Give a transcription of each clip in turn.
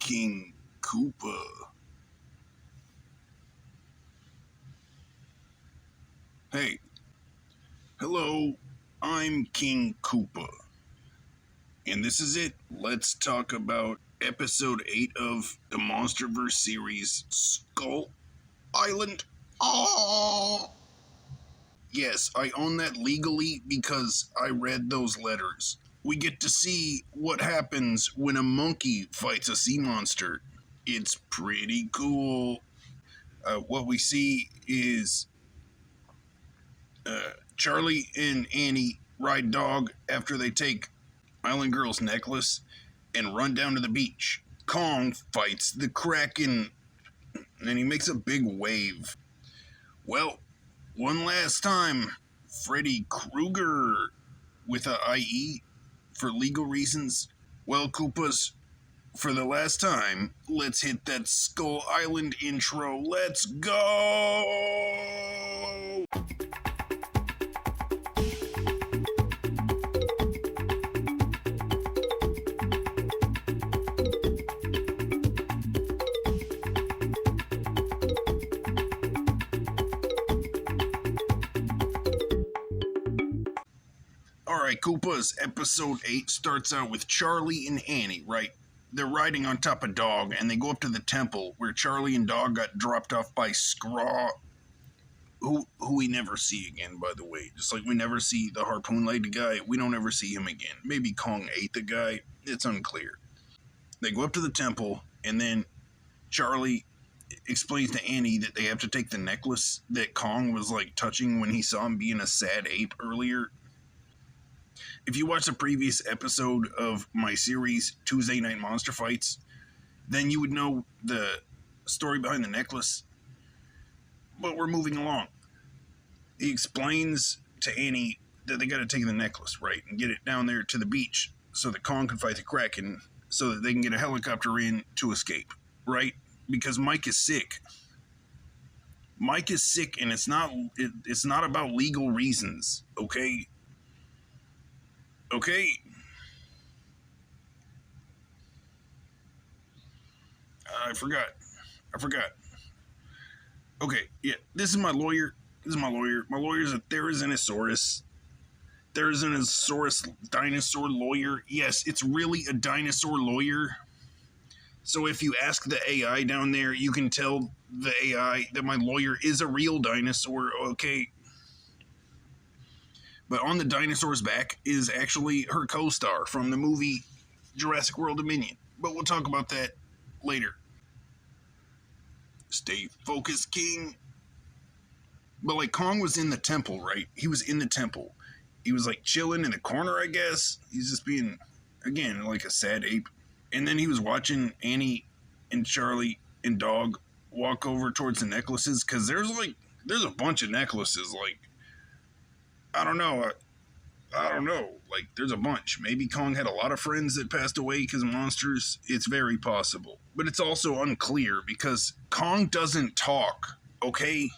King Koopa. Hey, hello, I'm King Koopa. And this is it. Let's talk about episode 8 of the Monsterverse series, Skull Island. Oh! Yes, I own that legally because I read those letters. We get to see what happens when a monkey fights a sea monster. It's pretty cool. What we see is Charlie and Annie ride dog after they take Island Girl's necklace and run down to the beach. Kong fights the Kraken and he makes a big wave. Well, one last time, Freddy Krueger with a IE for legal reasons. Well, Koopas, for the last time, let's hit that Skull Island intro. Let's go! Alright, Koopas, episode 8 starts out with Charlie and Annie, right? They're riding on top of Dog, and they go up to the temple where Charlie and Dog got dropped off by Scraw, who we never see again, by the way. Just like we never see the harpoon-legged guy, we don't ever see him again. Maybe Kong ate the guy, it's unclear. They go up to the temple, and then Charlie explains to Annie that they have to take the necklace that Kong was, like, touching when he saw him being a sad ape earlier. If you watch the previous episode of my series, Tuesday Night Monster Fights, then you would know the story behind the necklace. But we're moving along. He explains to Annie that they gotta take the necklace, right, and get it down there to the beach so that Kong can fight the Kraken so that they can get a helicopter in to escape, right? Because Mike is sick. Mike is sick, and it's not about legal reasons, okay? Okay. I forgot. Okay, yeah, this is my lawyer. My lawyer's a Therizinosaurus. Therizinosaurus dinosaur lawyer. Yes, it's really a dinosaur lawyer. So if you ask the AI down there, you can tell the AI that my lawyer is a real dinosaur, okay? But on the dinosaur's back is actually her co-star from the movie Jurassic World Dominion. But we'll talk about that later. Stay focused, King. But like Kong was in the temple, right? He was in the temple. He was like chilling in the corner, I guess. He's just being, again, like a sad ape. And then he was watching Annie and Charlie and Dog walk over towards the necklaces. Because there's a bunch of necklaces, like, I don't know. Like, there's a bunch. Maybe Kong had a lot of friends that passed away because of monsters. It's very possible. But it's also unclear because Kong doesn't talk, okay?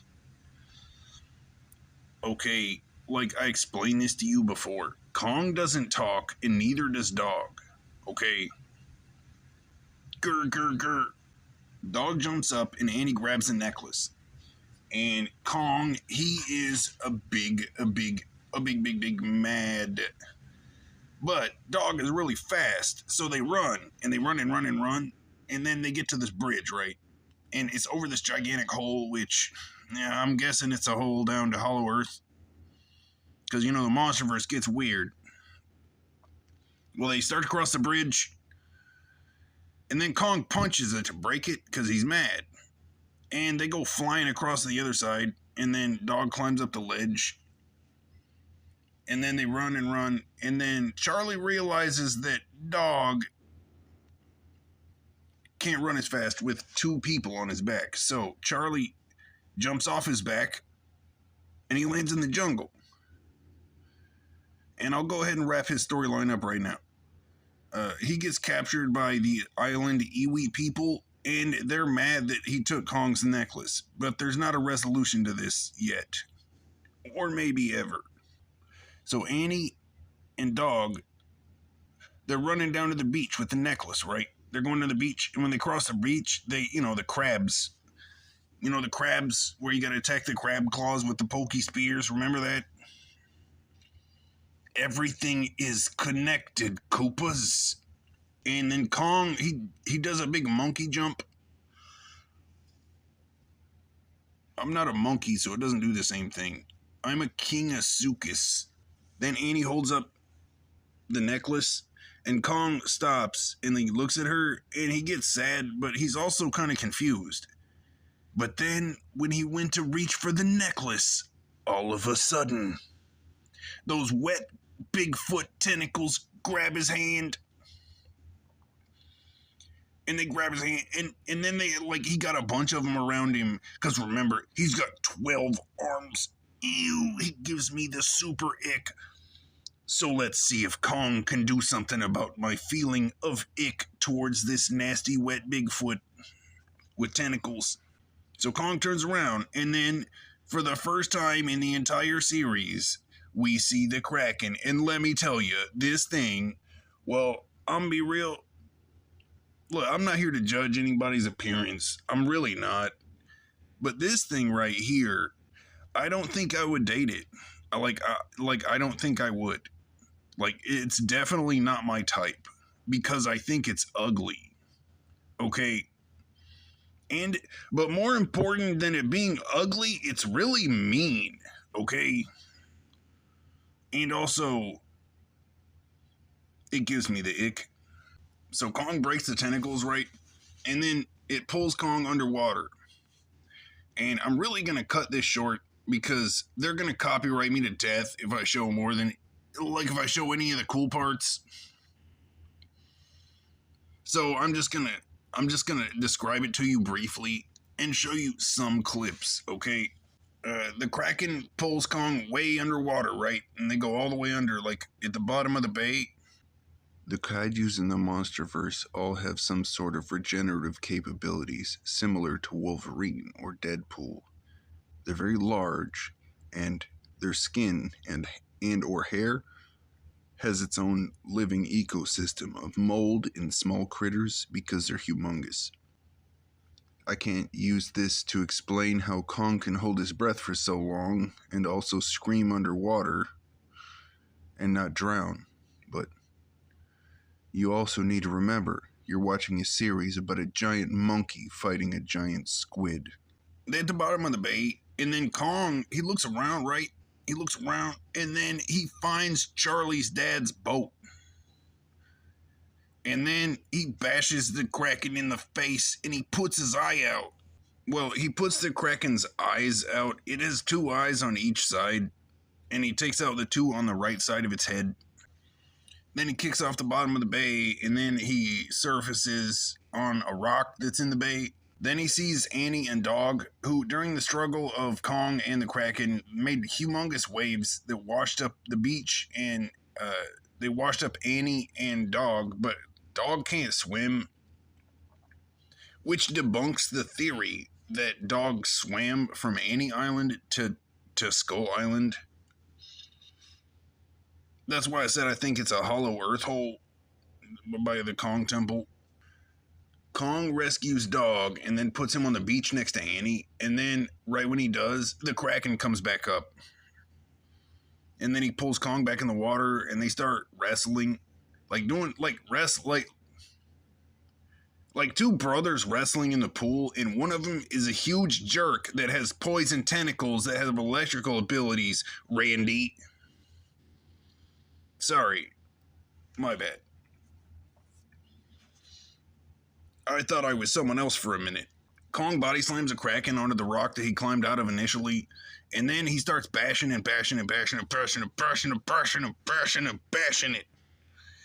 Okay, like I explained this to you before. Kong doesn't talk and neither does Dog, okay? Grr, grr, grr. Dog jumps up and Annie grabs the necklace. And Kong, he is a big mad. But Dog is really fast, so they run, and they run and run and run, and then they get to this bridge, right? And it's over this gigantic hole, which, yeah, I'm guessing it's a hole down to Hollow Earth. Because, you know, the Monsterverse gets weird. Well, they start to cross the bridge, and then Kong punches it to break it, because he's mad. And they go flying across to the other side, and then Dog climbs up the ledge. And then they run and run, and then Charlie realizes that Dog can't run as fast with two people on his back. So Charlie jumps off his back, and he lands in the jungle. And I'll go ahead and wrap his storyline up right now. He gets captured by the island Iwi people, and they're mad that he took Kong's necklace. But there's not a resolution to this yet. Or maybe ever. So Annie and Dog, they're running down to the beach with the necklace, right? They're going to the beach, and when they cross the beach, the crabs. The crabs where you got to attack the crab claws with the pokey spears. Remember that? Everything is connected, Koopas. And then Kong, he does a big monkey jump. I'm not a monkey, so it doesn't do the same thing. I'm a king of Sukis. Then Annie holds up the necklace, and Kong stops and he looks at her, and he gets sad, but he's also kind of confused. But then, when he went to reach for the necklace, all of a sudden, those wet Bigfoot tentacles grab his hand. And they grab his hand, and then he got a bunch of them around him. Because remember, he's got 12 arms. Ew, he gives me the super ick. So let's see if Kong can do something about my feeling of ick towards this nasty wet Bigfoot with tentacles. So Kong turns around, and then, for the first time in the entire series, we see the Kraken. And let me tell you, this thing, well, I'm gonna be real. Look, I'm not here to judge anybody's appearance. I'm really not. But this thing right here, I don't think I would date it. I don't think I would. It's definitely not my type because I think it's ugly. Okay? But more important than it being ugly, it's really mean. Okay? And also, it gives me the ick. So Kong breaks the tentacles, right? And then it pulls Kong underwater. And I'm really going to cut this short because they're going to copyright me to death if I show if I show any of the cool parts. So I'm just going to describe it to you briefly and show you some clips, okay? The Kraken pulls Kong way underwater, right? And they go all the way under, at the bottom of the bay. The kaijus in the MonsterVerse all have some sort of regenerative capabilities, similar to Wolverine or Deadpool. They're very large, and their skin and or hair has its own living ecosystem of mold and small critters because they're humongous. I can't use this to explain how Kong can hold his breath for so long and also scream underwater and not drown, but you also need to remember, you're watching a series about a giant monkey fighting a giant squid. They're at the bottom of the bay, and then Kong, he looks around, right? He looks around, and then he finds Charlie's dad's boat. And then he bashes the Kraken in the face, and he puts his eye out. Well, he puts the Kraken's eyes out. It has 2 eyes on each side, and he takes out the 2 on the right side of its head. Then he kicks off the bottom of the bay, and then he surfaces on a rock that's in the bay. Then he sees Annie and Dog, who, during the struggle of Kong and the Kraken, made humongous waves that washed up the beach, and they washed up Annie and Dog, but Dog can't swim, which debunks the theory that Dog swam from Annie Island to Skull Island. That's why I said I think it's a hollow earth hole by the Kong temple. Kong rescues Dog and then puts him on the beach next to Annie. And then, right when he does, the Kraken comes back up. And then he pulls Kong back in the water and they start wrestling. Like 2 brothers wrestling in the pool. And one of them is a huge jerk that has poison tentacles that have electrical abilities, Randy. Sorry. My bad. I thought I was someone else for a minute. Kong body slams a Kraken onto the rock that he climbed out of initially, and then he starts bashing it.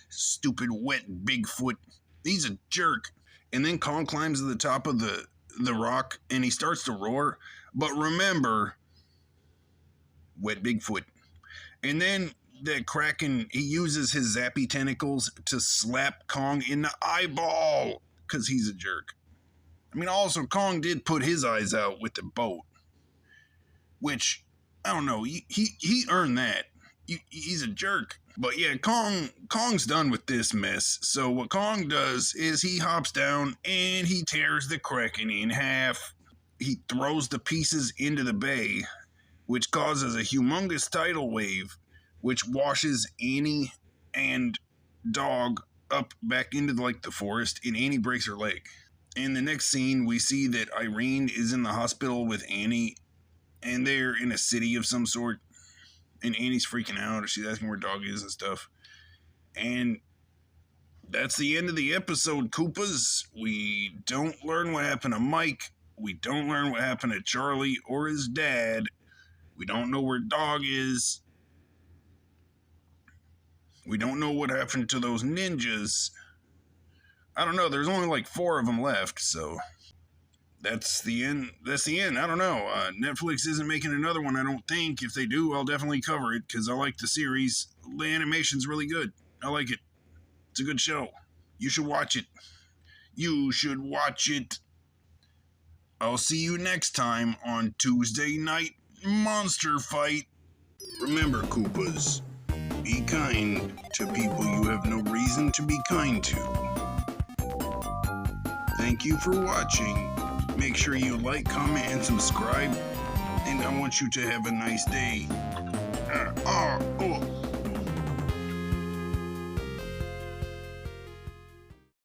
Stupid wet Bigfoot. He's a jerk. And then Kong climbs to the top of the rock, and he starts to roar. But remember, wet Bigfoot. And then the Kraken, he uses his zappy tentacles to slap Kong in the eyeball because he's a jerk. I mean, also, Kong did put his eyes out with the boat, which, I don't know, he earned that. He's a jerk. But yeah, Kong's done with this mess. So what Kong does is he hops down and he tears the Kraken in half. He throws the pieces into the bay, which causes a humongous tidal wave, which washes Annie and Dog up back into the forest, and Annie breaks her leg. In the next scene, we see that Irene is in the hospital with Annie, and they're in a city of some sort. And Annie's freaking out. She's asking where Dog is and stuff. And that's the end of the episode, Koopas. We don't learn what happened to Mike. We don't learn what happened to Charlie or his dad. We don't know where Dog is. We don't know what happened to those ninjas. I don't know. There's only 4 of them left, so that's the end. That's the end. I don't know. Netflix isn't making another one, I don't think. If they do, I'll definitely cover it because I like the series. The animation's really good. I like it. It's a good show. You should watch it. You should watch it. I'll see you next time on Tuesday Night Monster Fight. Remember, Koopas, be kind to people you have no reason to be kind to. Thank you for watching. Make sure you like, comment, and subscribe. And I want you to have a nice day. Oh.